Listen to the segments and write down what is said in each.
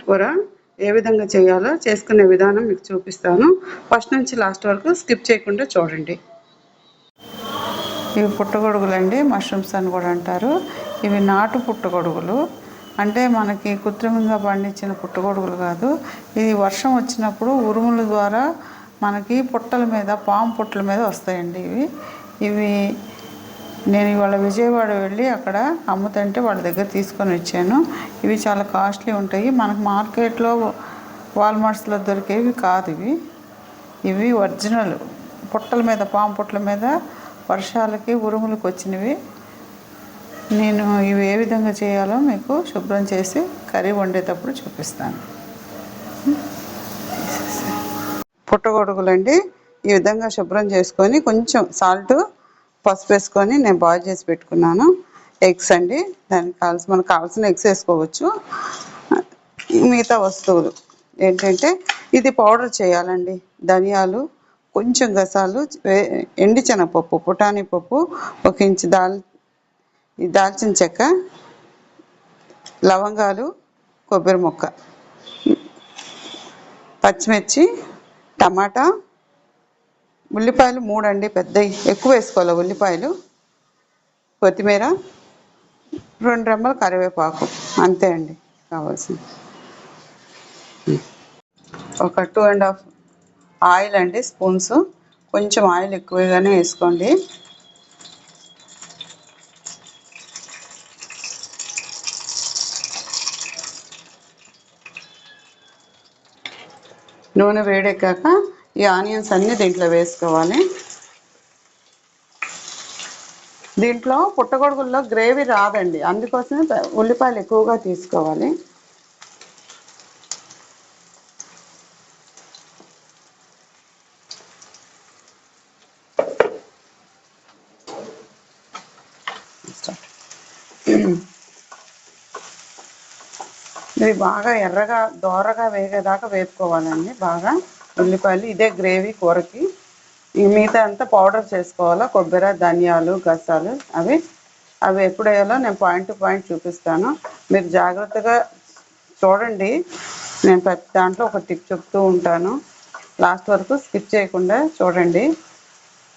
కూర ఏ విధంగా చేయాలో చేసుకునే విధానం మీకు చూపిస్తాను. ఫస్ట్ నుంచి లాస్ట్ వరకు స్కిప్ చేయకుండా చూడండి. ఇవి పుట్టగొడుగులు అండి, మష్రూమ్స్ అని కూడా అంటారు. ఇవి నాటు పుట్టగొడుగులు, అంటే మనకి కృత్రిమంగా పండించిన పుట్టగొడుగులు కాదు. ఇది వర్షం వచ్చినప్పుడు ఉరుముల ద్వారా మనకి పుట్టల మీద, పాము పుట్టల మీద వస్తాయండి. ఇవి నేను ఇవాళ విజయవాడ వెళ్ళి అక్కడ అమ్ముతుంటే వాళ్ళ దగ్గర తీసుకొని వచ్చాను. ఇవి చాలా కాస్ట్లీ ఉంటాయి. మనకు మార్కెట్లో వాల్మార్ట్స్లో దొరికేవి కాదు. ఇవి ఒరిజినల్ పుట్టల మీద, పాము పుట్టల మీద వర్షాలకి ఉరుములకు వచ్చినవి. నేను ఇవి ఏ విధంగా చేయాలో మీకు శుభ్రం చేసి కర్రీ వండేటప్పుడు చూపిస్తాను. పుట్టగొడుగులండి ఈ విధంగా శుభ్రం చేసుకొని కొంచెం సాల్ట్, పసుపు వేసుకొని నేను బాయిల్ చేసి పెట్టుకున్నాను. ఎగ్స్ అండి, దానికి మనకు కావాల్సిన ఎగ్స్ వేసుకోవచ్చు. మిగతా వస్తువులు ఏంటంటే ఇది పౌడర్ చేయాలండి. ధనియాలు, కొంచెం గసాలు, ఎండుశనగపప్పు, పుటానీ పప్పు, 1 ఇంచు దాల్చిన చెక్క, లవంగాలు, కొబ్బరి ముక్క, పచ్చిమిర్చి, టమాటా, ఉల్లిపాయలు 3 అండి, పెద్దవి, ఎక్కువ వేసుకోవాలి ఉల్లిపాయలు, కొత్తిమీర, 2 రెమ్మల కరివేపాకు, అంతే అండి కావాల్సింది. ఒక 2.5 ఆయిల్ అండి, స్పూన్స్. కొంచెం ఆయిల్ ఎక్కువగానే వేసుకోండి. నూనె వేడెక్కాక ఈ ఆనియన్స్ అన్నీ దీంట్లో వేసుకోవాలి. దీంట్లో పుట్టగొడుగుల్లో గ్రేవీ రాదండి, అందుకోసమే ఉల్లిపాయలు ఎక్కువగా తీసుకోవాలి. ఇది బాగా ఎర్రగా దోరగా వేగేదాకా వేపుకోవాలండి. బాగా ఉల్లిపాయలు, ఇదే గ్రేవీ కూరకి. ఈ మిగతా అంతా పౌడర్ చేసుకోవాలా, కొబ్బరి, ధనియాలు, గసాలు, అవి ఎప్పుడు వేయాలో నేను పాయింట్ టు పాయింట్ చూపిస్తాను. మీరు జాగ్రత్తగా చూడండి. నేను ప్రతి దాంట్లో ఒక టిప్ చెప్తూ ఉంటాను. లాస్ట్ వరకు స్కిప్ చేయకుండా చూడండి.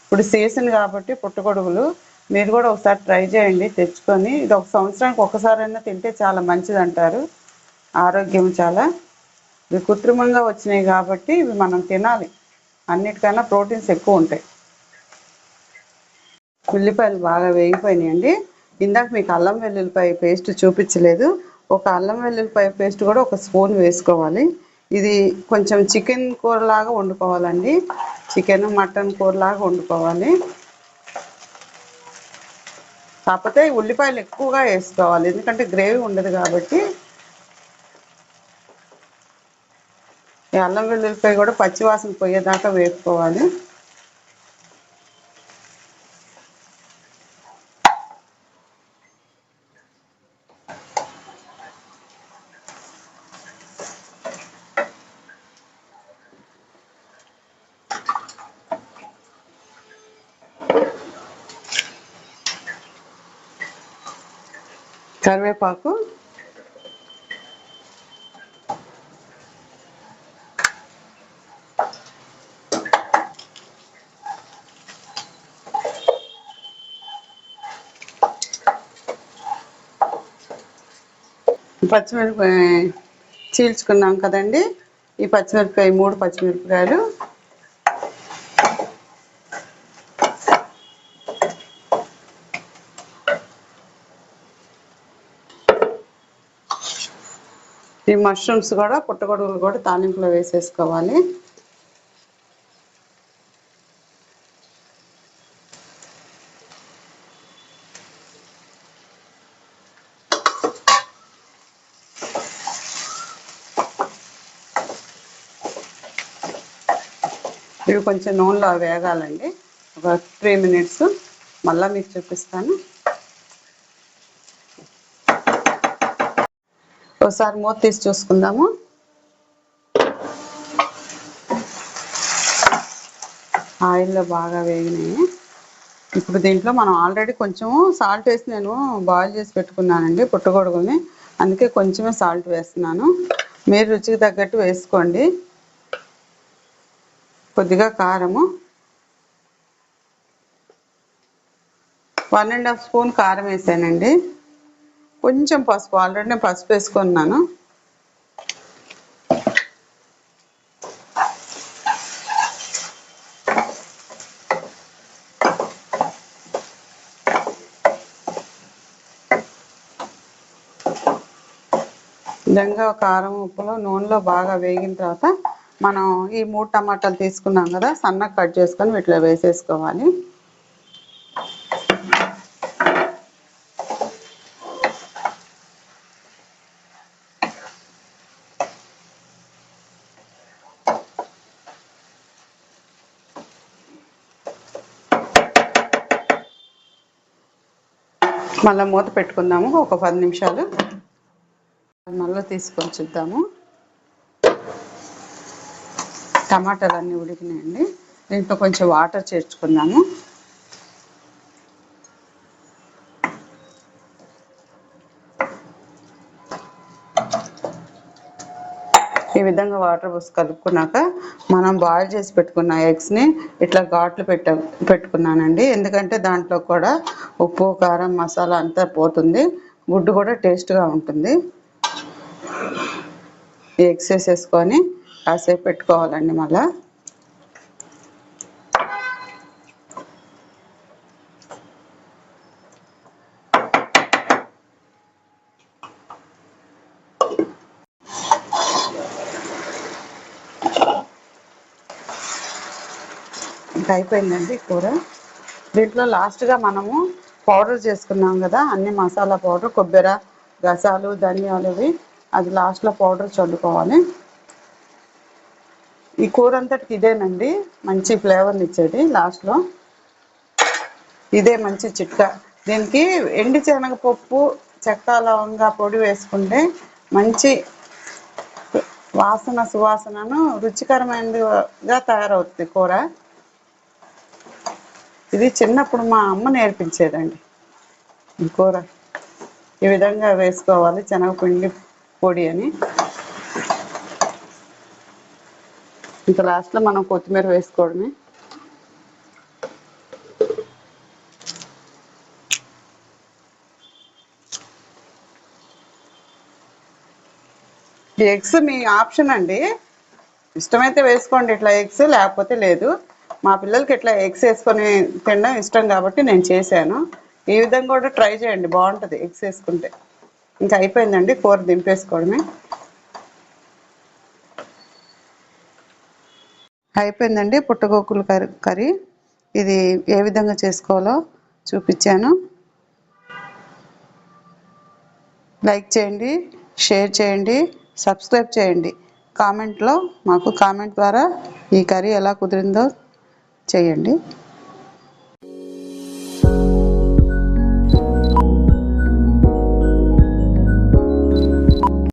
ఇప్పుడు సీజన్ కాబట్టి పుట్టగొడుగులు మీరు కూడా ఒకసారి ట్రై చేయండి తెచ్చుకొని. ఇది 1 సంవత్సరానికి ఒకసారైనా తింటే చాలా మంచిది అంటారు. ఆరోగ్యం చాలా. ఇవి కృత్రిమంగా వచ్చినాయి కాబట్టి ఇవి మనం తినాలి. అన్నిటికన్నా ప్రోటీన్స్ ఎక్కువ ఉంటాయి. ఉల్లిపాయలు బాగా వేగిపోయినాయండి. ఇందాక మీకు అల్లం వెల్లుల్లిపాయ పేస్ట్ చూపించలేదు. ఒక అల్లం వెల్లుల్లిపాయ పేస్ట్ కూడా 1 స్పూన్ వేసుకోవాలి. ఇది కొంచెం చికెన్ కూరలాగా వండుకోవాలండి. చికెన్, మటన్ కూరలాగా వండుకోవాలి. కాకపోతే ఉల్లిపాయలు ఎక్కువగా వేసుకోవాలి, ఎందుకంటే గ్రేవీ ఉండదు కాబట్టి. ఈ అల్లం వెల్లుల్లిపాయ కూడా పచ్చివాసన పోయేదాకా వేపుకోవాలి. కరివేపాకు, పచ్చిమిరపకాయ చీల్చుకున్నాం కదండి. ఈ పచ్చిమిరపకాయ 3 పచ్చిమిరపకాయలు, ఈ మష్రూమ్స్ కూడా, పుట్టగొడుగులు కూడా తాలింపులో వేసేసుకోవాలి. ఇవి కొంచెం నూనెలో వేగాలండి, ఒక 3 మినిట్స్. మళ్ళీ మీకు చూపిస్తాను. ఒకసారి మూత తీసి చూసుకుందాము. ఆయిల్లో బాగా వేగినాయి. ఇప్పుడు దీంట్లో మనం ఆల్రెడీ కొంచెం సాల్ట్ వేసి నేను బాయిల్ చేసి పెట్టుకున్నానండి పుట్టగొడుగుల్ని, అందుకే కొంచెమే సాల్ట్ వేస్తున్నాను. మీరు రుచికి తగ్గట్టు వేసుకోండి. కొద్దిగా కారము, 1½ స్పూన్ కారం వేసానండి. కొంచెం పసుపు, ఆల్రెడీ నేను పసుపు వేసుకున్నాను. విధంగా కారం ఉప్పులో నూనెలో బాగా వేగిన తర్వాత మనం ఈ 3 టమాటాలు తీసుకున్నాం కదా, సన్నగా కట్ చేసుకొని వీటిలో వేసేసుకోవాలి. మళ్ళీ మూత పెట్టుకుందాము ఒక 10 నిమిషాలు. మళ్ళీ తీసుకొని చూద్దాము. టమాటాలు అన్నీ ఉడికినాయండి. దీంట్లో కొంచెం వాటర్ చేర్చుకుందాము. ఈ విధంగా వాటర్ పోసి కలుపుకున్నాక మనం బాయిల్ చేసి పెట్టుకున్న ఎగ్స్ని ఇట్లా ఘాట్లు పెట్టుకున్నానండి. ఎందుకంటే దాంట్లో కూడా ఉప్పు, కారం, మసాలా అంతా పోతుంది. గుడ్డు కూడా టేస్ట్గా ఉంటుంది. ఈ ఎగ్స్ వేసేసుకొని కాసేపు పెట్టుకోవాలండి. మళ్ళా ఇంకా అయిపోయిందండి కూర. దీంట్లో లాస్ట్గా మనము పౌడర్ చేసుకున్నాం కదా, అన్ని మసాలా పౌడర్, కొబ్బరి, గసాలు, ధనియాలు, అది లాస్ట్లో పౌడర్ చల్లుకోవాలి. ఈ కూర అంతటికి ఇదేనండి మంచి ఫ్లేవర్ని ఇచ్చేది. లాస్ట్లో ఇదే మంచి చిట్కా. దీనికి ఎండి శనగపప్పు, చెక్క, లవంగా పొడి వేసుకుంటే మంచి వాసన, సువాసనను రుచికరమైనదిగా తయారవుతుంది కూర. ఇది చిన్నప్పుడు మా అమ్మ నేర్పించేదండి. ఈ కూర ఈ విధంగా వేసుకోవాలి, శనగపిండి పొడి అని. ఇంకా లాస్ట్లో మనం కొత్తిమీర వేసుకోవడమే. ఈ ఎగ్స్ మీ ఆప్షన్ అండి. ఇష్టమైతే వేసుకోండి ఇట్లా ఎగ్స్, లేకపోతే లేదు. మా పిల్లలకి ఇట్లా ఎగ్స్ వేసుకొని తినడం ఇష్టం కాబట్టి నేను చేశాను. ఈ విధంగా కూడా ట్రై చేయండి, బాగుంటుంది ఎగ్స్ వేసుకుంటే. ఇంకా అయిపోయిందండి, కూర దింపేసుకోవడమే. అయిపోయిందండి పుట్టగొడుగుల కర్రీ. ఇది ఏ విధంగా చేసుకోవాలో చూపించాను. లైక్ చేయండి, షేర్ చేయండి, సబ్స్క్రైబ్ చేయండి. కామెంట్లో మాకు కామెంట్ ద్వారా ఈ కర్రీ ఎలా కుదిరిందో చేయండి.